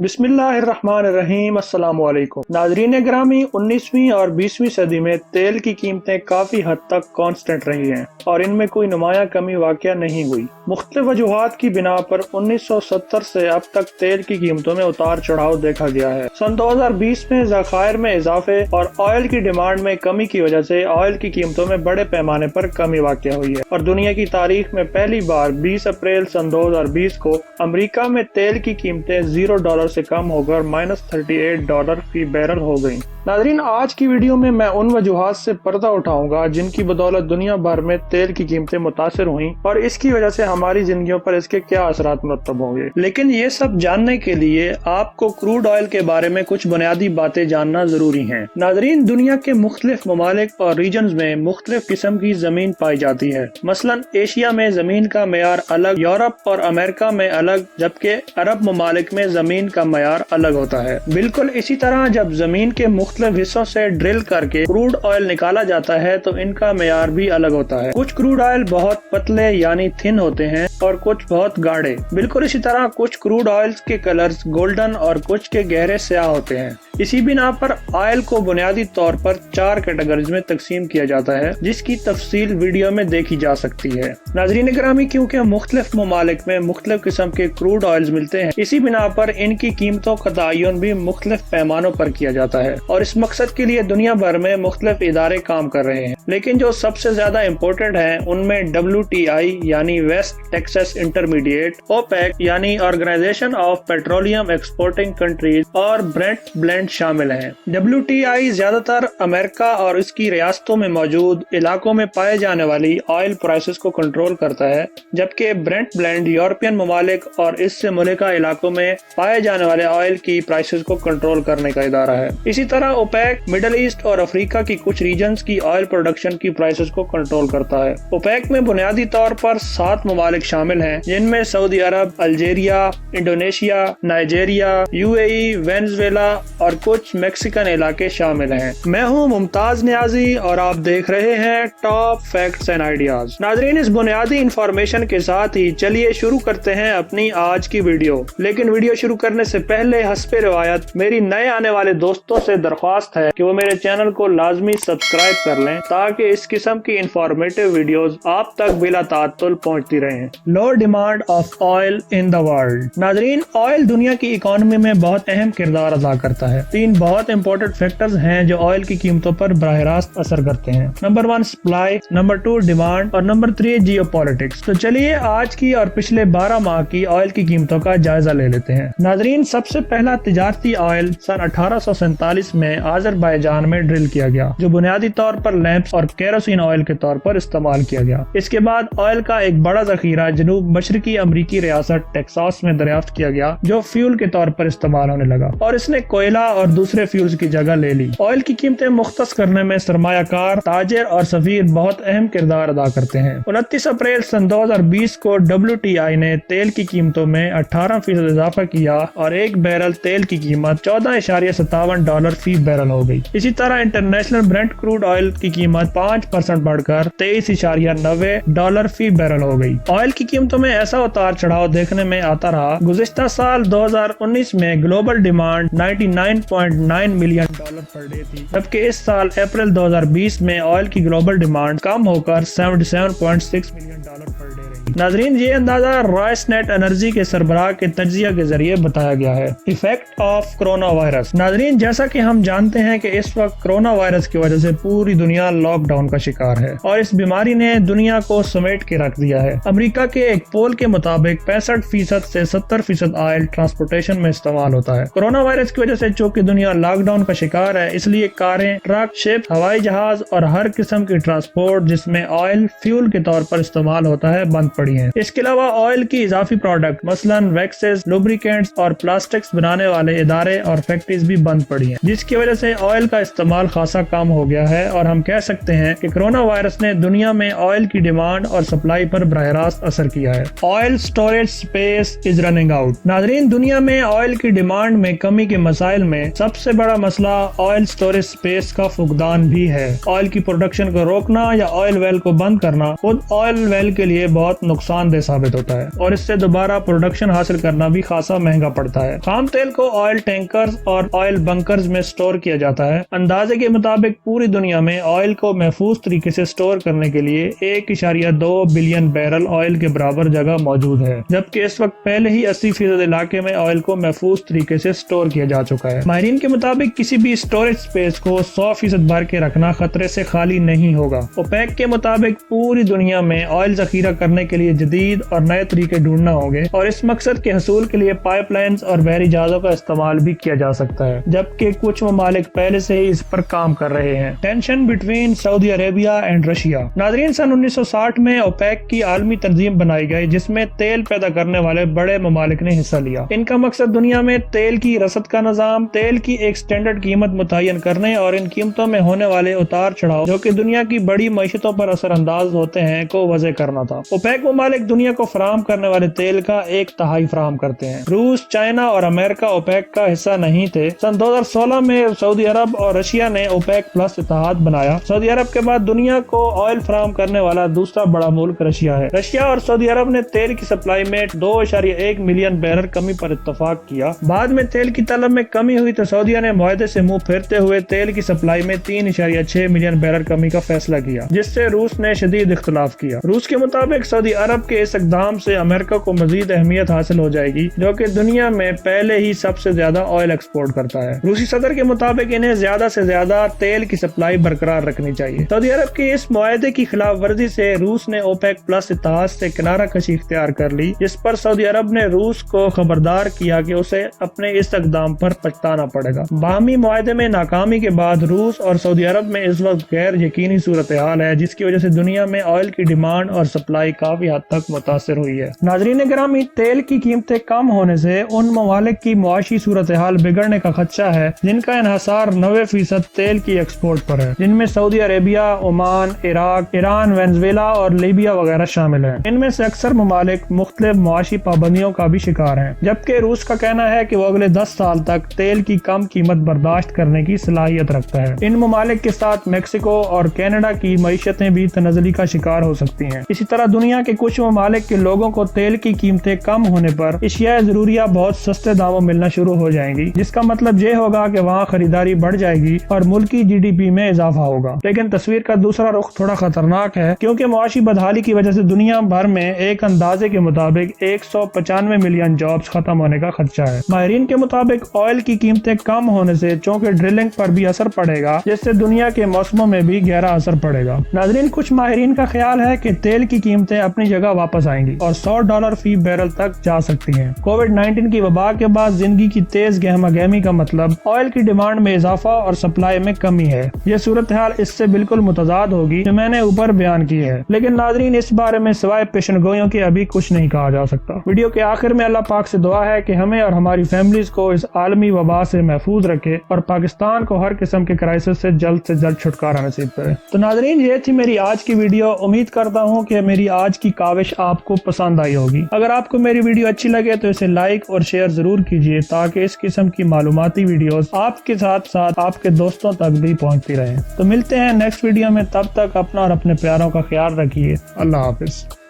बिस्मिल्लाहिर्रहमानिर्रहीम। अस्सलाम वालेकुम नाज़रीन ग्रामी। 19वीं और 20वीं सदी में तेल की कीमतें काफ़ी हद तक कांस्टेंट रही हैं और इनमें कोई नुमाया कमी वाक़या नहीं हुई। मुख्तलिफ वजूहात की बिना पर 1970 से अब तक तेल की कीमतों में उतार चढ़ाव देखा गया है। सन 2020 में ज़खायर में इजाफे और ऑयल की डिमांड में कमी की वजह से ऑयल की कीमतों में बड़े पैमाने पर कमी वाक़या हुई है और दुनिया की तारीख में पहली बार 20 अप्रैल सन 2020 को अमरीका में तेल की कीमतें $0 से कम होकर -$38 फी बैरल हो गयी। नाज़रीन, आज की वीडियो में मैं उन वजूहात से पर्दा उठाऊंगा जिनकी बदौलत दुनिया भर में तेल की कीमतें मुतासिर हुई और इसकी वजह से हमारी जिंदगियों पर इसके क्या असरात मुरतब होंगे। लेकिन ये सब जानने के लिए आपको क्रूड ऑयल के बारे में कुछ बुनियादी बातें जानना जरूरी है। नाज़रीन, दुनिया के मुख्तलिफ ममालिक और रीजन्स में मुख्तलिफ किस्म की जमीन पाई जाती है। मसलन एशिया में जमीन का मेयार अलग, यूरोप और अमेरिका में अलग, जबकि अरब ममालिक में जमीन का मेयार अलग होता है। बिल्कुल इसी तरह जब जमीन के मुख्तलिफ हिस्सों से ड्रिल करके क्रूड ऑयल निकाला जाता है तो इनका मेयार भी अलग होता है। कुछ क्रूड ऑयल बहुत पतले यानी थिन होते हैं और कुछ बहुत गाढ़े। बिल्कुल इसी तरह कुछ क्रूड ऑयल्स के कलर्स गोल्डन और कुछ के गहरे स्याह होते हैं। इसी बिना पर ऑयल को बुनियादी तौर पर 4 कैटेगरीज में तकसीम किया जाता है, जिसकी तफसील वीडियो में देखी जा सकती है। नाज़रीन ग्रामी, क्योंकि मुख्तलिफ ममालिक में मुख्तलिफ किस्म के क्रूड ऑयल्स मिलते हैं, इसी बिना पर इनकी कीमतों का तयन भी मुख्तलिफ पैमानों पर किया जाता है और इस मकसद के लिए दुनिया भर में मुख्तलिफ इदारे काम कर रहे हैं। लेकिन जो सबसे ज्यादा इम्पोर्टेंट है उनमें WTI यानी वेस्ट टेक्सास इंटरमीडिएट, OPEC यानी Organization of Petroleum Exporting Countries और ब्रेंट ब्लेंड शामिल हैं। WTI ज्यादातर अमेरिका और इसकी रियासतों में मौजूद इलाकों में पाए जाने वाली ऑयल प्राइसेस को कंट्रोल करता है, जबकि ब्रेंट ब्लेंड यूरोपियन ममालिक और इससे मुल्का इलाकों में पाए जाने वाले ऑयल की प्राइसेस को कंट्रोल करने का इदारा है। इसी तरह OPEC मिडल ईस्ट और अफ्रीका की कुछ रीजन्स की ऑयल प्रोडक्शन की प्राइसेस को कंट्रोल करता है। OPEC में बुनियादी तौर पर 7 ममालिक शामिल हैं, जिनमें सऊदी अरब, Algeria, Indonesia, Nigeria, UAE, Venezuela और कुछ मैक्सिकन इलाके शामिल हैं। मैं हूं मुमताज नियाजी और आप देख रहे हैं टॉप फैक्ट्स एंड आइडियाज। नाज़रीन, इस बुनियादी इंफॉर्मेशन के साथ ही चलिए शुरू करते हैं अपनी आज की वीडियो। लेकिन वीडियो शुरू करने से पहले हस्बे रिवायत मेरी नए आने वाले दोस्तों से दरख्वास्त है कि वो मेरे चैनल को लाजमी सब्सक्राइब कर लें ताकि इस किस्म की इंफॉर्मेटिव वीडियोस आप तक बिला तात्तुल पहुंचती रहें। Low demand of oil in the world. नाज़रीन, ऑयल दुनिया की इकोनॉमी में बहुत अहम किरदार अदा करता है। 3 बहुत इंपॉर्टेंट फैक्टर्स हैं जो ऑयल की कीमतों पर बराह रास्त असर करते हैं। नंबर 1 सप्लाई, नंबर 2 डिमांड और नंबर 3 जियोपॉलिटिक्स। तो चलिए आज की और पिछले 12 माह की ऑयल की कीमतों का जायजा ले लेते हैं। नाज़रीन, सबसे पहला तिजारती ऑयल सन 1847 में आज़रबाईजान में ड्रिल किया गया, जो बुनियादी तौर पर लैंप्स और केरोसिन ऑयल के तौर पर इस्तेमाल किया गया। इसके बाद ऑयल का एक बड़ा जखीरा जनूब मशरकी अमरीकी रियासत टेक्सास में दरियाफ्त किया गया, जो फ्यूल के तौर पर इस्तेमाल होने लगा और इसने कोयला और दूसरे फ्यूल्स की जगह ले ली। ऑयल की कीमतें मुख्तस करने में सरमायाकार, ताजिर और सफीर बहुत अहम किरदार अदा करते हैं। 29 अप्रैल सन 2020 को WTI ने तेल की कीमतों में 18% इजाफा किया और एक बैरल तेल की कीमत $14.57 फी बैरल हो गई। इसी तरह इंटरनेशनल ब्रेंट क्रूड ऑयल की कीमत 5% बढ़कर $23.90 फी बैरल हो गई। ऑयल की कीमतों में ऐसा उतार चढ़ाव देखने में आता रहा। गुज़िश्ता साल 2019 में global demand $99.9 million per day थी, जबकि इस साल अप्रैल 2020 में ऑयल की ग्लोबल डिमांड कम होकर $77.6 मिलियन पर डे रही। नाज़रीन, ये अंदाजा रॉयस नेट एनर्जी के सरबराह के तज्जिया के जरिए बताया गया है। Effect of corona virus. नाज़रीन, जैसा कि हम जानते हैं कि इस वक्त कोरोना वायरस की वजह से पूरी दुनिया लॉकडाउन का शिकार है और इस बीमारी ने दुनिया को समेट के रख दिया है। अमेरिका के एक पोल के मुताबिक 65% से 70% ऑयल ट्रांसपोर्टेशन में इस्तेमाल होता है। कोरोना वायरस की वजह से चूंकि दुनिया लॉकडाउन का शिकार है, इसलिए कारें, ट्रक, शिप, हवाई जहाज और हर किस्म की ट्रांसपोर्ट जिसमें ऑयल फ्यूल के तौर पर इस्तेमाल होता है बंद पड़ी है। इसके अलावा ऑयल की इजाफी प्रोडक्ट मसलन वैक्सेस, लुब्रिकेंट्स और प्लास्टिक्स बनाने वाले इदारे और फैक्ट्रीज भी बंद पड़ी हैं, जिसकी वजह से ऑयल का इस्तेमाल खासा कम हो गया है और हम कह सकते हैं कि कोरोना वायरस ने दुनिया में ऑयल की डिमांड और सप्लाई पर बराह रास्त असर किया है। Oil storage space is running out. नाज़रीन, दुनिया में ऑयल की डिमांड में कमी के मसाइल में सबसे बड़ा मसला ऑयल स्टोरेज स्पेस का फुकदान भी है। ऑयल की प्रोडक्शन को रोकना या ऑयल वेल को बंद करना खुद ऑयल वेल के लिए बहुत نقصان دہ ثابت ہوتا ہے اور اس سے دوبارہ پروڈکشن حاصل کرنا بھی خاصا مہنگا پڑتا ہے۔ خام تیل کو آئل ٹینکرز اور آئل بنکرز میں سٹور کیا جاتا ہے۔ اندازے کے مطابق پوری دنیا میں آئل کو محفوظ طریقے سے سٹور کرنے کے لیے 1.2 بلین بیرل آئل کے برابر جگہ موجود ہے، جبکہ اس وقت پہلے ہی 80% علاقے میں آئل کو محفوظ طریقے سے سٹور کیا جا چکا ہے۔ ماہرین کے مطابق کسی بھی سٹوریج سپیس کو 100% بھر کے رکھنا خطرے سے خالی نہیں ہوگا۔ اوپیک کے مطابق پوری دنیا میں آئل ذخیرہ کرنے کے لیے جدید اور نئے طریقے ڈھونڈنا ہوں گے اور اس مقصد کے حصول کے لیے پائپ لائنز اور بحری جہازوں کا استعمال بھی کیا جا سکتا ہے، جبکہ کچھ ممالک پہلے سے ہی اس پر کام کر رہے ہیں۔ Tension between Saudi Arabia and Russia. ناظرین، سن 1960 میں اوپیک کی عالمی تنظیم بنائی گئی جس میں تیل پیدا کرنے والے بڑے ممالک نے حصہ لیا۔ ان کا مقصد دنیا میں تیل کی رسد کا نظام، تیل کی ایک سٹینڈرڈ قیمت متعین کرنے اور ان قیمتوں میں ہونے والے اتار چڑھاؤ جو کہ دنیا کی بڑی معیشتوں پر اثر انداز ہوتے ہیں کو وضع کرنا تھا۔ اوپیک ممالک دنیا کو فراہم کرنے والے تیل کا 1/3 فراہم کرتے ہیں۔ روس، چائنا اور امریکہ اوپیک کا حصہ نہیں تھے۔ سن 2016 میں سعودی عرب اور رشیا نے اوپیک پلس اتحاد بنایا۔ سعودی عرب کے بعد دنیا کو آئل فراہم کرنے والا دوسرا بڑا ملک رشیا ہے۔ رشیا اور سعودی عرب نے تیل کی سپلائی میں 2.1 ملین بیرل کمی پر اتفاق کیا۔ بعد میں تیل کی طلب میں کمی ہوئی تو سعودیہ نے معاہدے سے منہ پھیرتے ہوئے تیل کی سپلائی میں 3.6 ملین بیرل کمی کا فیصلہ کیا، جس سے روس نے شدید اختلاف کیا۔ روس کے مطابق سعودی عرب کے اس اقدام سے امریکہ کو مزید اہمیت حاصل ہو جائے گی، جو کہ دنیا میں پہلے ہی سب سے زیادہ آئل ایکسپورٹ کرتا ہے۔ روسی صدر کے مطابق انہیں زیادہ سے زیادہ تیل کی سپلائی برقرار رکھنی چاہیے۔ سعودی عرب کی اس معاہدے کی خلاف ورزی سے روس نے اوپیک پلس اتحاد سے کنارہ کشی اختیار کر لی، جس پر سعودی عرب نے روس کو خبردار کیا کہ اسے اپنے اس اقدام پر پچھتانا پڑے گا۔ باہمی معاہدے میں ناکامی کے بعد روس اور سعودی عرب میں اس وقت غیر یقینی صورتحال ہے، جس کی وجہ سے دنیا میں آئل کی ڈیمانڈ اور سپلائی کافی حد تک متاثر ہوئی ہے۔ ناظرین گرامی، تیل کی قیمتیں کم ہونے سے ان ممالک کی معاشی صورتحال بگڑنے کا خدشہ ہے جن کا انحصار 90% تیل کی ایکسپورٹ پر ہے، جن میں سعودی عربیہ، عمان، عراق، ایران، وینزویلا اور لیبیا وغیرہ شامل ہیں۔ ان میں سے اکثر ممالک مختلف معاشی پابندیوں کا بھی شکار ہیں، جبکہ روس کا کہنا ہے کہ وہ اگلے 10 سال تک تیل کی کم قیمت برداشت کرنے کی صلاحیت رکھتا ہے۔ ان ممالک کے ساتھ میکسیکو اور کینیڈا کی معیشتیں بھی تنزلی کا شکار ہو سکتی ہیں۔ اسی طرح دنیا کے کچھ ممالک کے لوگوں کو تیل کی قیمتیں کم ہونے پر اشیاء ضروریہ بہت سستے داموں ملنا شروع ہو جائیں گی، جس کا مطلب یہ ہوگا کہ وہاں خریداری بڑھ جائے گی اور ملکی GDP میں اضافہ ہوگا۔ لیکن تصویر کا دوسرا رخ تھوڑا خطرناک ہے، کیونکہ معاشی بدحالی کی وجہ سے دنیا بھر میں ایک اندازے کے مطابق 195 ملین جابز ختم ہونے کا خدشہ ہے۔ ماہرین کے مطابق آئل کی قیمتیں کم ہونے سے چونکہ ڈرلنگ پر بھی اثر پڑے گا، جس سے دنیا کے موسموں میں بھی گہرا اثر پڑے گا۔ ناظرین، کچھ ماہرین کا خیال ہے کہ تیل کی قیمتیں اپنی جگہ واپس آئیں گی اور $100 فی بیرل تک جا سکتی ہیں۔ کووڈ-19 کی وبا کے بعد زندگی کی تیز گہما گہمی کا مطلب آئل کی ڈیمانڈ میں اضافہ اور سپلائی میں کمی ہے۔ یہ صورتحال اس سے بالکل متضاد ہوگی جو میں نے اوپر بیان کی ہے، لیکن ناظرین اس بارے میں سوائے پیشن گوئیوں کے ابھی کچھ نہیں کہا جا سکتا۔ ویڈیو کے آخر میں اللہ پاک سے دعا ہے کہ ہمیں اور ہماری فیملیز کو اس عالمی وبا سے محفوظ رکھے اور پاکستان کو ہر قسم کے کرائسس سے جلد چھٹکارا نصیب کرے۔ تو ناظرین، یہ تھی میری آج کی ویڈیو۔ امید کرتا ہوں کہ میری آج کی کاوش آپ کو پسند آئی ہوگی۔ اگر آپ کو میری ویڈیو اچھی لگے تو اسے لائک اور شیئر ضرور کیجیے تاکہ اس قسم کی معلوماتی ویڈیوز آپ کے ساتھ ساتھ آپ کے دوستوں تک بھی پہنچتی رہیں۔ تو ملتے ہیں نیکسٹ ویڈیو میں، تب تک اپنا اور اپنے پیاروں کا خیال رکھیے۔ اللہ حافظ۔